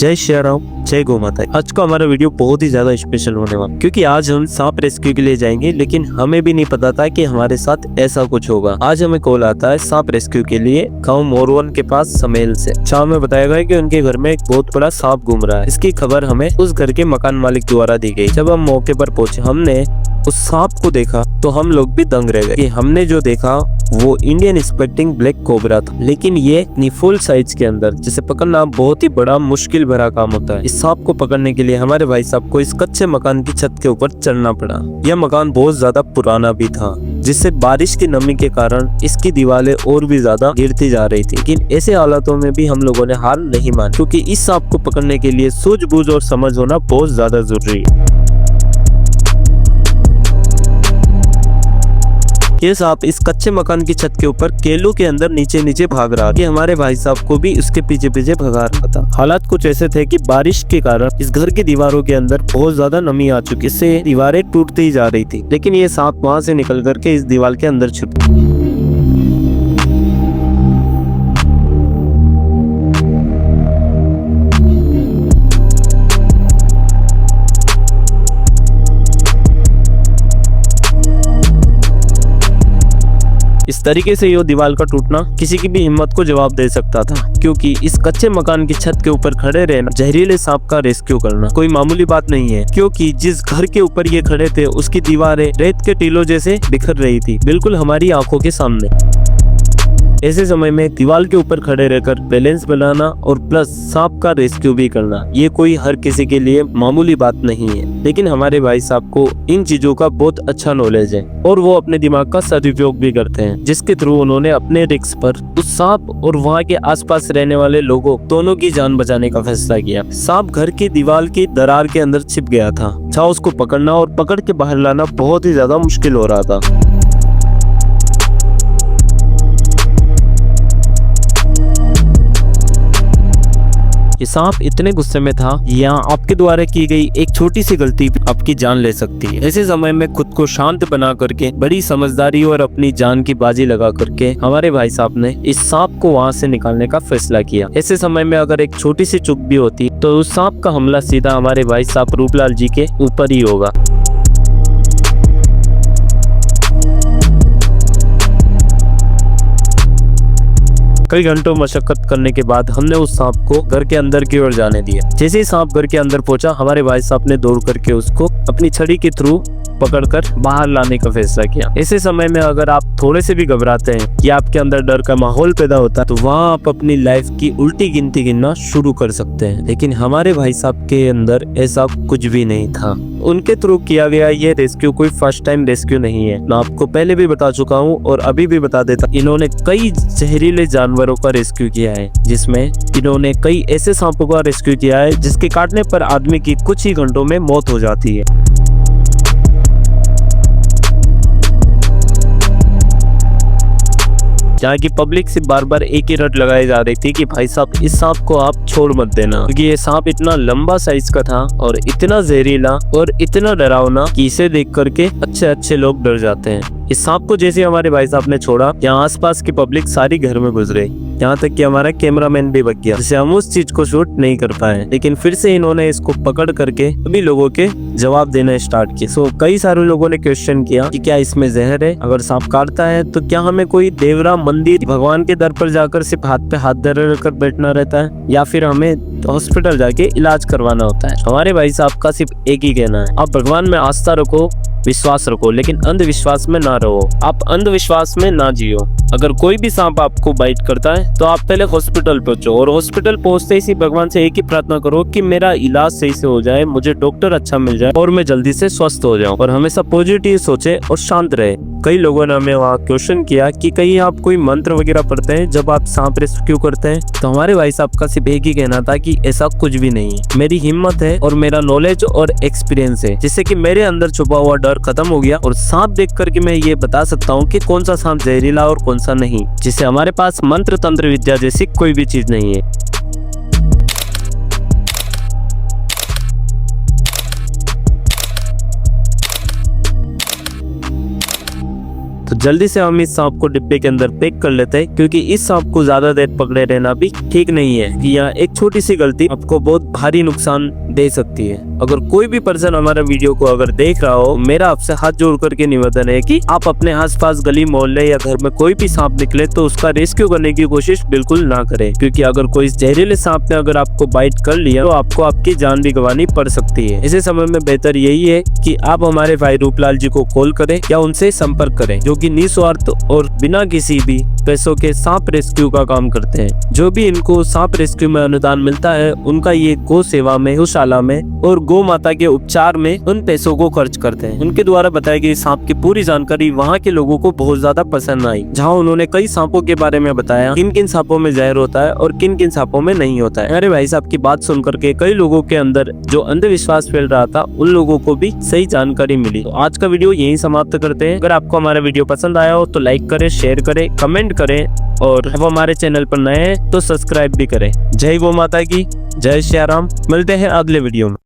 जय श्री राम, जय गौ माता। आज का हमारा वीडियो बहुत ही ज्यादा स्पेशल होने वाला, क्योंकि आज हम सांप रेस्क्यू के लिए जाएंगे, लेकिन हमें भी नहीं पता था कि हमारे साथ ऐसा कुछ होगा। आज हमें कॉल आता है सांप रेस्क्यू के लिए गांव मोरवन के पास समेल से। शाम में बताया गया कि उनके घर में एक बहुत बड़ा सांप घूम रहा है। इसकी खबर हमें उस घर के मकान मालिक द्वारा दी गई। जब हम मौके पर पहुंचे, हमने उस सांप को देखा तो हम लोग भी दंग रह गए कि हमने जो देखा वो इंडियन स्पेक्टिंग ब्लैक कोबरा था, लेकिन ये इतनी फुल साइज के अंदर, जिसे पकड़ना बहुत ही बड़ा मुश्किल भरा काम होता है। इस सांप को पकड़ने के लिए हमारे भाई साहब को इस कच्चे मकान की छत के ऊपर चढ़ना पड़ा। यह मकान बहुत ज्यादा पुराना भी था, जिससे बारिश की नमी के कारण इसकी दीवारें और भी ज्यादा गिरती जा रही थी। लेकिन ऐसे हालातों में भी हम लोगों ने हार नहीं मानी, क्योंकि इस सांप को पकड़ने के लिए सूझबूझ और समझ होना बहुत ज्यादा जरूरी है। ये सांप इस कच्चे मकान की छत के ऊपर केलों के अंदर नीचे नीचे भाग रहा था। हमारे भाई साहब को भी उसके पीछे पीछे भगा रहा था। हालात कुछ ऐसे थे कि बारिश के कारण इस घर की दीवारों के अंदर बहुत ज्यादा नमी आ चुकी, इससे दीवारें टूटती जा रही थी। लेकिन ये सांप वहां से निकल करके इस दीवार के अंदर छुप गया। इस तरीके से ये दीवार का टूटना किसी की भी हिम्मत को जवाब दे सकता था, क्योंकि इस कच्चे मकान की छत के ऊपर खड़े रहना, जहरीले सांप का रेस्क्यू करना कोई मामूली बात नहीं है। क्योंकि जिस घर के ऊपर ये खड़े थे उसकी दीवारें रेत के टीलों जैसे बिखर रही थी, बिल्कुल हमारी आंखों के सामने। ऐसे समय में दीवार के ऊपर खड़े रहकर बैलेंस बनाना और प्लस सांप का रेस्क्यू भी करना, ये कोई हर किसी के लिए मामूली बात नहीं है। लेकिन हमारे भाई साहब को इन चीजों का बहुत अच्छा नॉलेज है और वो अपने दिमाग का सदुपयोग भी करते हैं, जिसके थ्रू उन्होंने अपने रिस्क पर उस सांप और वहाँ के आसपास रहने वाले लोगों दोनों की जान बचाने का फैसला किया। सांप घर की दीवार की दरार के अंदर छिप गया था। उसको पकड़ना और पकड़ के बाहर लाना बहुत ही ज्यादा मुश्किल हो रहा था। ये सांप इतने गुस्से में था, यहाँ आपके द्वारा की गई एक छोटी सी गलती आपकी जान ले सकती है। ऐसे समय में खुद को शांत बना करके, बड़ी समझदारी और अपनी जान की बाजी लगा करके हमारे भाई साहब ने इस सांप को वहाँ से निकालने का फैसला किया। ऐसे समय में अगर एक छोटी सी चूक भी होती तो उस सांप का हमला सीधा हमारे भाई साहब रूपलाल जी के ऊपर ही होगा। कई घंटों मशक्कत करने के बाद हमने उस सांप को घर के अंदर की ओर जाने दिया। जैसे ही सांप घर के अंदर पहुंचा, हमारे भाई साहब ने दौड़ करके उसको अपनी छड़ी के थ्रू पकड़कर बाहर लाने का फैसला किया। ऐसे समय में अगर आप थोड़े से भी घबराते हैं कि आपके अंदर डर का माहौल पैदा होता है, तो वहाँ आप अपनी लाइफ की उल्टी गिनती गिनना शुरू कर सकते हैं। लेकिन हमारे भाई साहब के अंदर ऐसा कुछ भी नहीं था। उनके थ्रू किया गया ये रेस्क्यू कोई फर्स्ट टाइम रेस्क्यू नहीं है। मैं आपको पहले भी बता चुका हूँ और अभी भी बता देता, इन्होंने कई जहरीले जानवरों का रेस्क्यू किया है, जिसमें इन्होंने कई ऐसे सांपों का रेस्क्यू किया है जिसके काटने पर आदमी की कुछ ही घंटों में मौत हो जाती है। जहाँ की पब्लिक से बार बार एक ही रट लगाई जा रही थी कि भाई साहब इस सांप को आप छोड़ मत देना, क्योंकि ये सांप इतना लंबा साइज का था और इतना जहरीला और इतना डरावना कि इसे देख करके अच्छे लोग डर जाते हैं। इस सांप को जैसे हमारे भाई साहब ने छोड़ा, यहाँ आसपास की पब्लिक सारी घर में घुस गई, यहाँ तक कि हमारा कैमरामैन भी बच गया, जिससे हम उस चीज को शूट नहीं कर पाए। लेकिन फिर से इन्होंने इसको पकड़ करके सभी लोगों के जवाब देना स्टार्ट किया। कई सारे लोगों ने क्वेश्चन किया कि क्या इसमें जहर है? अगर सांप काटता है तो क्या हमें कोई देवरा मंदिर भगवान के दर पर जाकर सिर्फ हाथ पे हाथ धरे कर बैठना रहता है, या फिर हमें हॉस्पिटल जाके इलाज करवाना होता है? हमारे भाई साहब का सिर्फ एक ही कहना है, आप भगवान में आस्था रखो, विश्वास रखो, लेकिन अंधविश्वास में ना रहो। आप अंधविश्वास में ना जियो। अगर कोई भी सांप आपको बाइट करता है तो आप पहले हॉस्पिटल पहुंचो, और हॉस्पिटल पहुंचते ही भगवान से एक ही प्रार्थना करो कि मेरा इलाज सही से हो जाए, मुझे डॉक्टर अच्छा मिल जाए और मैं जल्दी से स्वस्थ हो जाऊं। और हमेशा पॉजिटिव सोचे और शांत रहे। कई लोगों ने हमें वहाँ क्वेश्चन किया कि कहीं आप कोई मंत्र वगैरह पढ़ते हैं जब आप सांप रेस्क्यू करते हैं? तो हमारे भाई साहब का सिर्फ एक ही कहना था कि ऐसा कुछ भी नहीं है। मेरी हिम्मत है और मेरा नॉलेज और एक्सपीरियंस है, जिससे कि मेरे अंदर छुपा हुआ डर खत्म हो गया, और सांप देख करके मैं ये बता सकता हूँ कि कौन सा सांप जहरीला और कौन सा नहीं, जिससे हमारे पास मंत्र तंत्र विद्या जैसी कोई भी चीज नहीं है। तो जल्दी से हम इस सांप को डिब्बे के अंदर पैक कर लेते हैं, क्योंकि इस सांप को ज्यादा देर पकड़े रहना भी ठीक नहीं है। यहाँ एक छोटी सी गलती आपको बहुत भारी नुकसान दे सकती है। अगर कोई भी पर्सन हमारा वीडियो को अगर देख रहा हो, मेरा आपसे हाथ जोड़ करके निवेदन है कि आप अपने आसपास गली मोहल्ले या घर में कोई भी सांप निकले तो उसका रेस्क्यू करने की कोशिश बिल्कुल ना करें, क्योंकि अगर कोई जहरीले सांप ने अगर आपको बाइट कर लिया तो आपको आपकी जान भी गंवानी पड़ सकती है। ऐसे समय में बेहतर यही है कि आप हमारे भाई रूपलाल जी को कॉल करें या उनसे संपर्क करें, जो कि निस्वार्थ और बिना किसी भी पैसों के सांप रेस्क्यू का काम करते हैं। जो भी इनको सांप रेस्क्यू में अनुदान मिलता है, उनका ये गौ सेवा में, गौशाला में और गौ माता के उपचार में उन पैसों को खर्च करते हैं। उनके द्वारा बताई गई सांप की पूरी जानकारी वहाँ के लोगों को बहुत ज्यादा पसंद आई, जहाँ उन्होंने कई सांपों के बारे में बताया, किन किन सांपों में जहर होता है और किन किन सांपों में नहीं होता है। अरे भाई साहब की बात सुन करके कई लोगों के अंदर जो अंधविश्वास फैल रहा था, उन लोगों को भी सही जानकारी मिली। तो आज का वीडियो यही समाप्त करते हैं। अगर आपको हमारा वीडियो पसंद आया हो तो लाइक करें, शेयर करें, कमेंट करें और अब हमारे चैनल पर नए हैं तो सब्सक्राइब भी करें। जय गौ माता की, जय श्री राम। मिलते हैं अगले वीडियो में।